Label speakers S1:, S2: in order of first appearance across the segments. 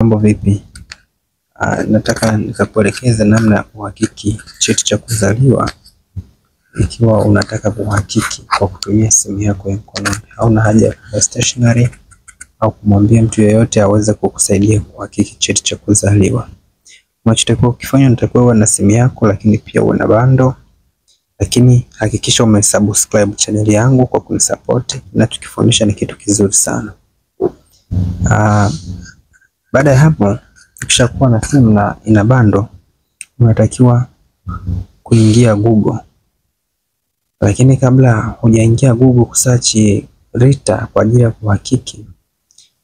S1: Mambo vipi? Nataka nikakuelekeza namna ya kuhakiki cheti cha kuzaliwa ikiwa unataka kuhakiki kwa kutumia simu yako ya mkononi. Hauna haja ya stationery au kumwambia mtu yeyote aweze kukusaidia kuhakiki cheti cha kuzaliwa. Unachotakiwa ukifanya, unatakiwa uwe na simu yako, lakini pia uwe na bando. Lakini hakikisha umesubscribe channel yangu kwa kunisupport, na tukifundisha ni kitu kizuri sana. Baada ya hapo, ukishakuwa na simu na ina bando, unatakiwa kuingia Google. Lakini kabla hujaingia Google kusearch RITA kwa ajili ya kuhakiki,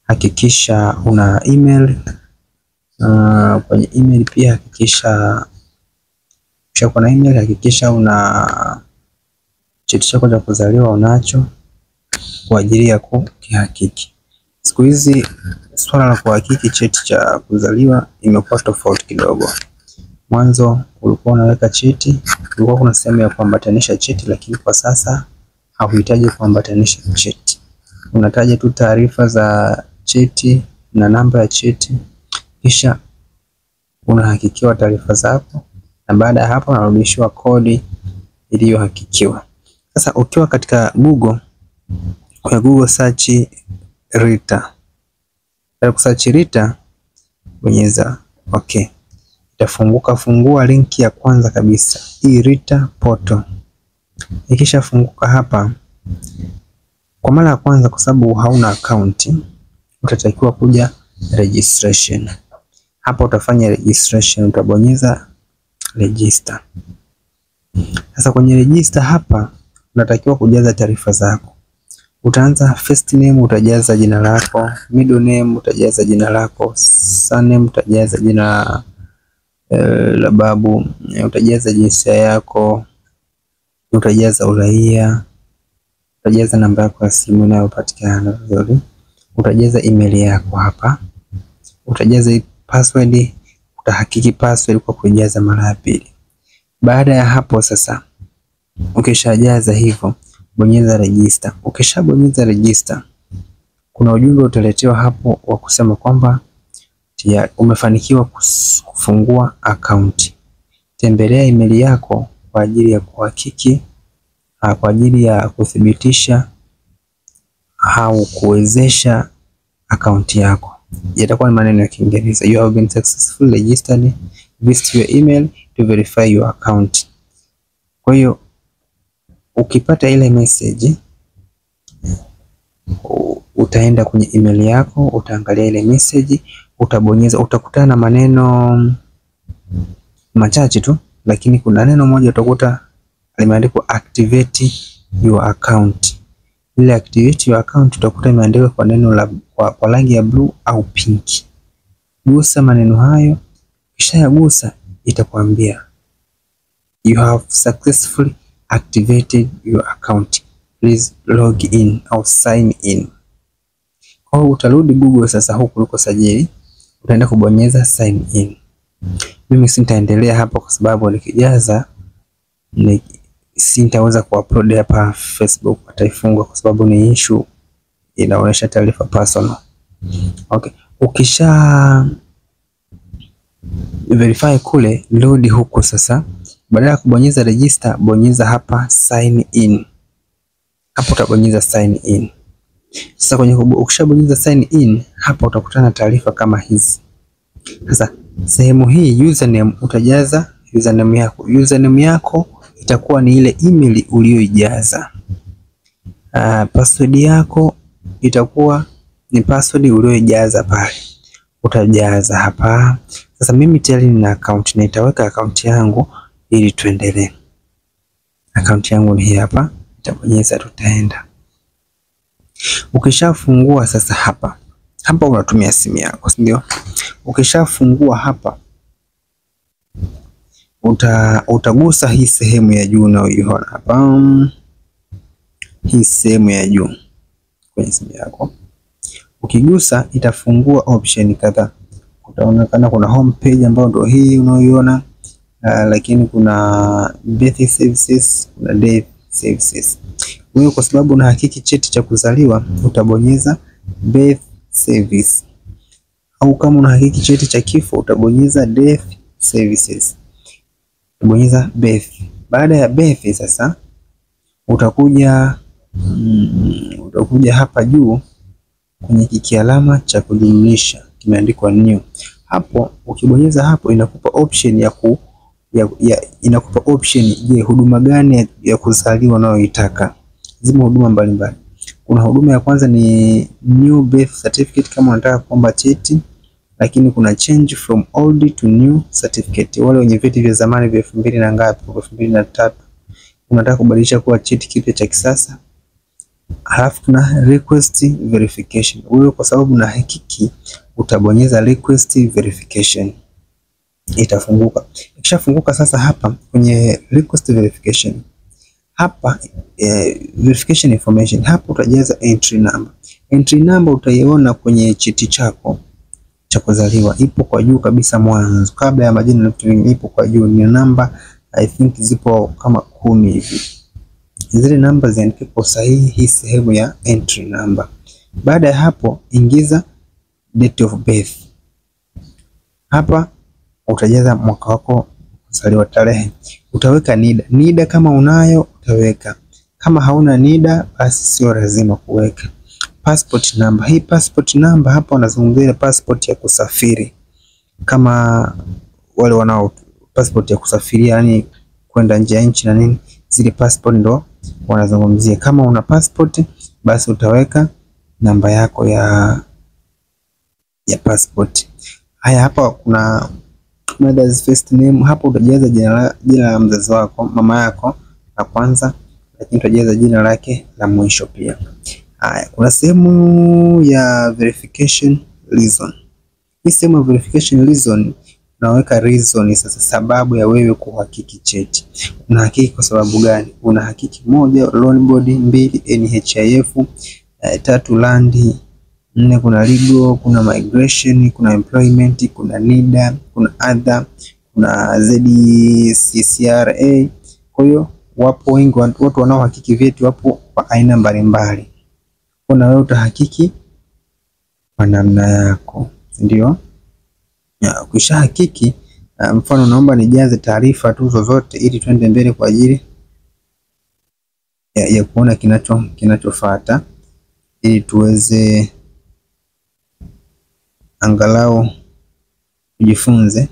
S1: hakikisha una email. Kwenye email pia hakikisha na email, hakikisha una cheti chako cha kuzaliwa unacho kwa ajili ya kuhakiki. Siku hizi swala la kuhakiki cheti cha kuzaliwa imekuwa tofauti kidogo. Mwanzo ulikuwa unaweka cheti, ulikuwa kuna sehemu ya kuambatanisha cheti, lakini kwa sasa hauhitaji kuambatanisha cheti. Unataja tu taarifa za cheti na namba ya cheti, kisha unahakikiwa taarifa zako, na baada ya hapo unarudishiwa kodi iliyohakikiwa. Sasa ukiwa katika Google, kwa Google search RITA. Kwa kusearch RITA, bonyeza okay. Fungua linki ya kwanza kabisa, hii RITA portal. Ikisha funguka hapa, kwa mara ya kwanza, kwa sababu hauna account, utatakiwa kuja registration. Hapa utafanya registration, utabonyeza register. Sasa kwenye register hapa unatakiwa kujaza taarifa zako. Utaanza first name, utajaza jina lako, middle name utajaza jina lako, surname utajaza jina la babu, utajaza jinsia yako, utajaza uraia, utajaza namba yako ya simu inayopatikana vizuri, utajaza email yako hapa, utajaza password, utahakiki password kwa kujaza mara ya pili. Baada ya hapo sasa, ukishajaza hivyo, bonyeza register. Ukishabonyeza register, kuna ujumbe utaletewa hapo wa kusema kwamba umefanikiwa kufungua account. Tembelea email yako kwa ajili ya kuhakiki, kwa ajili ya kuthibitisha au kuwezesha account yako. Yatakuwa ni maneno ya Kiingereza. You have been successfully registered. Visit your email to verify your account. Kwa hiyo ukipata ile message, utaenda kwenye email yako, utaangalia ile message, utabonyeza, utakutana na maneno machache tu, lakini kuna neno moja utakuta limeandikwa activate your account. Ile activate your account utakuta imeandikwa kwa neno la kwa rangi ya blue au pink. Gusa maneno hayo, kisha yagusa, itakwambia you have successfully activated your account. Please log in au sign in. Kwa hiyo utarudi Google sasa, huku uliko sajili, utaenda kubonyeza sign in. Mimi sitaendelea hapa kwa sababu nikijaza sitaweza kuupload hapa Facebook, ataifungwa kwa sababu ni issue inaonyesha taarifa personal. Okay, ukisha verify kule, load huko sasa. Badala ya kubonyeza register, bonyeza hapa sign in. Hapo utabonyeza sign in. Sasa ukishabonyeza sign in, hapa utakutana na taarifa kama hizi. Sasa sehemu hii username, utajaza username yako. Username yako itakuwa ni ile email uliyoijaza. Password yako itakuwa ni password uliyoijaza pale. Utajaza hapa. Sasa mimi tayari nina account na nitaweka account yangu ili tuendelee. Account yangu ni hii hapa, nitabonyeza, tutaenda. Ukishafungua sasa hapa unatumia simu yako, ndio? Ukishafungua hapa, utagusa hii sehemu ya juu unayoiona hapa. Hii sehemu ya juu kwenye simu yako, ukigusa itafungua option kadhaa. Utaonekana kuna home page ambayo ndio hii unayoiona, lakini kuna birth services, kuna death services. Wewe kwa sababu unahakiki cheti cha kuzaliwa, utabonyeza birth service. au kama unahakiki cheti cha kifo utabonyeza death services, utabonyeza birth. Baada ya birth sasa utakuja hapa juu kwenye kialama cha kujumlisha kimeandikwa new. Hapo ukibonyeza hapo inakupa option inakupa option, je, huduma gani ya kuzaliwa unayoitaka. Zimo huduma mbalimbali. Kuna huduma ya kwanza ni new birth certificate kama unataka kuomba cheti, lakini kuna change from old to new certificate, wale wenye vyeti vya zamani vya 2000 na ngapi, 2003 unataka kubadilisha kuwa cheti kipya cha kisasa. Halafu kuna request verification. Wewe kwa sababu na hakiki utabonyeza request verification, itafunguka. Ikishafunguka sasa hapa kwenye request verification hapa verification information, hapa utajaza entry number. Entry number utaiona kwenye cheti chako cha kuzaliwa, ipo kwa juu kabisa mwanzo kabla ya majina na vitu vingine, ipo kwa juu. Ni namba I think zipo kama 10 hivi. Zile namba ziandike kwa sahihi hii sehemu ya entry number. Baada ya hapo ingiza date of birth. Hapa utajaza mwaka wako kuzaliwa, tarehe. Utaweka NIDA kama unayo utaweka, kama hauna NIDA basi sio lazima kuweka. Passport number. Hii passport number hapa wanazungumzia passport ya kusafiri, kama wale wanao passport ya kusafiria, yani kwenda nje ya nchi na nini, zile passport ndo wanazungumzia. Kama una passport basi utaweka namba yako ya passport. Haya, hapa kuna mother's first name. Hapo utajaza jina la mzazi wako, mama yako la kwanza, lakini utajaza jina lake la mwisho pia. Haya, kuna sehemu ya verification reason. Hii sehemu ya verification reason unaweka reason sasa, sababu ya wewe kuhakiki cheti. Unahakiki kwa sababu gani? Unahakiki 1 loan board, 2 NHIF, 3 land, 4 kuna legal, kuna migration, kuna employment, kuna NIDA, kuna other, kuna ZCCRA. Kwa hiyo wapo wengi watu wanaohakiki vyeti, wapo kwa aina mbalimbali. Kuna wewe utahakiki kwa namna yako, ndio. Ukisha hakiki, mfano naomba nijaze taarifa tu zozote ili tuende mbele kwa ajili ya kuona kinachofuata, ili tuweze angalau kujifunze.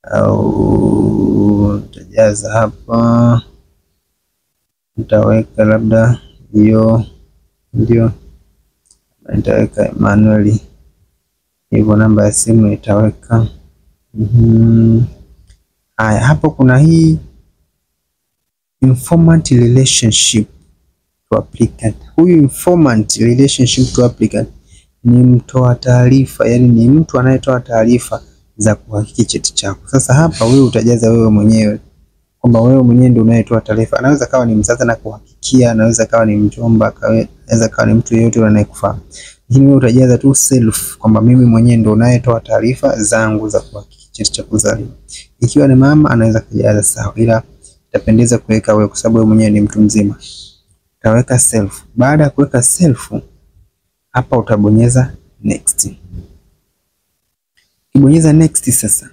S1: Au tajaza hapa, nitaweka labda hiyo, ndio nitaweka manually hivyo, namba ya simu nitaweka. Haya, hapo kuna hii informant relationship to applicant. Huyu informant relationship to applicant ni mtoa taarifa, yani ni mtu anayetoa taarifa za kuhakiki cheti chako. Sasa hapa wewe utajaza wewe mwenyewe kwamba wewe mwenyewe ndio unayetoa taarifa. Anaweza kawa ni mzazi na kuhakikia, anaweza kawa ni mjomba, anaweza kawa ni mtu yeyote anayekufaa. Lakini wewe utajaza tu self kwamba mimi mwenyewe ndio unayetoa taarifa zangu za kuhakiki cheti cha kuzaliwa. Ikiwa ni mama anaweza kujaza sawa, ila itapendeza kuweka wewe kwa sababu wewe mwenyewe ni mtu mzima. Utaweka self. Baada ya kuweka self, hapa utabonyeza next. Ukibonyeza next sasa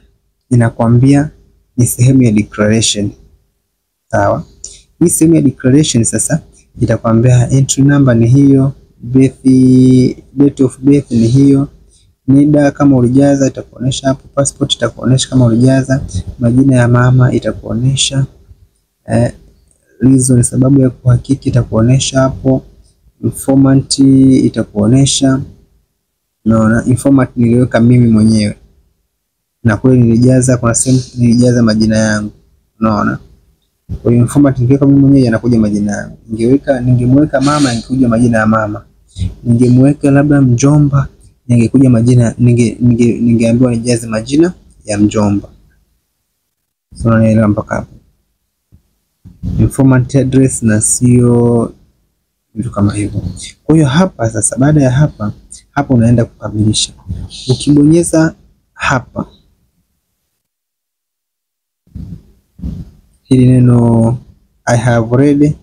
S1: inakwambia ni sehemu ya declaration. Sawa? Hii sehemu ya declaration sasa itakwambia entry number ni hiyo, date of birth ni hiyo, NIDA kama ulijaza itakuonesha hapo, passport itakuonesha kama ulijaza, majina ya mama itakuonesha, reason sababu ya kuhakiki itakuonesha hapo, informant itakuonesha. Unaona, informant niliweka mimi mwenyewe. Na kweli nilijaza, kuna sehemu nilijaza majina yangu. Unaona? Kwa hiyo informant nikiweka mimi mwenyewe yanakuja majina yangu. Ningemweka mama ingekuja majina ya mama. Ningemweka labda mjomba ingekuja majina, ningeambiwa nijaze majina ya mjomba. So naelewa mpaka hapo. Informant address na sio vitu kama hivyo. Kwa hiyo hapa sasa, baada ya hapa unaenda kukamilisha. Ukibonyeza hapa hili neno I have read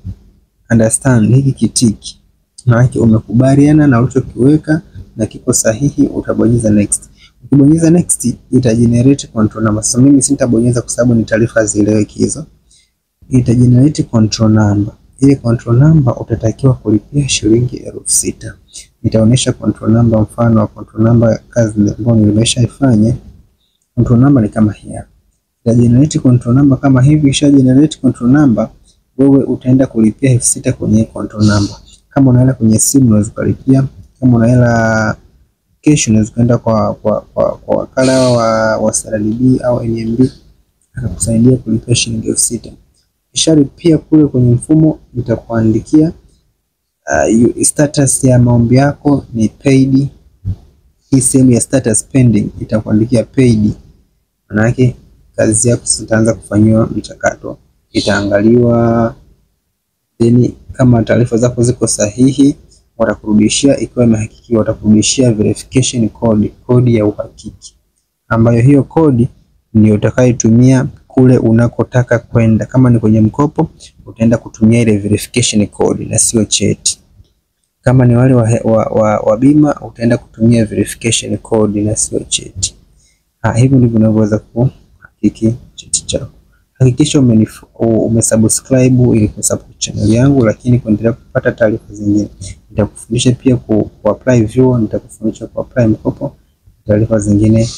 S1: understand, hiki kitiki maana umekubaliana na ulichokiweka na kiko sahihi, utabonyeza next. Ukibonyeza next itagenerate control number. So mimi sitabonyeza kwa sababu ni taarifa zieleweki hizo. Itagenerate control number. Ile control number utatakiwa kulipia shilingi 6,000. Itaonyesha control number, mfano wa control number kazi ambayo nimeshaifanya. Control number ni kama hii hapa. Itagenerate control number kama hivi. Kisha generate control number, wewe utaenda kulipia 6,000 kwenye control number. Kama unaenda kwenye simu unaweza kulipia, kama unaenda cash unaweza kwenda kwa wakala wa CRDB au NMB akakusaidia kulipia shilingi 6,000. Kisha pia kule kwenye mfumo itakuandikia status ya maombi yako ni paid. Hii sehemu ya status pending itakuandikia paid. Maana yake kazi yako itaanza kufanywa mchakato, itaangaliwa, then kama taarifa zako ziko sahihi watakurudishia, ikiwa imehakikiwa watakurudishia verification code, kodi ya uhakiki, ambayo hiyo kodi ndio utakayotumia kule unakotaka kwenda. Kama ni kwenye mkopo utaenda kutumia ile verification code na sio cheti. Kama ni wale wa bima utaenda kutumia verification code na sio cheti. Hivyo ndivyo unavyoweza kuhakiki cheti chako. Hakikisha umesubscribe ili kusupport channel yangu, lakini kuendelea kupata taarifa zingine. Nitakufundisha pia ku apply vyuo, nitakufundisha ku apply mkopo, taarifa zingine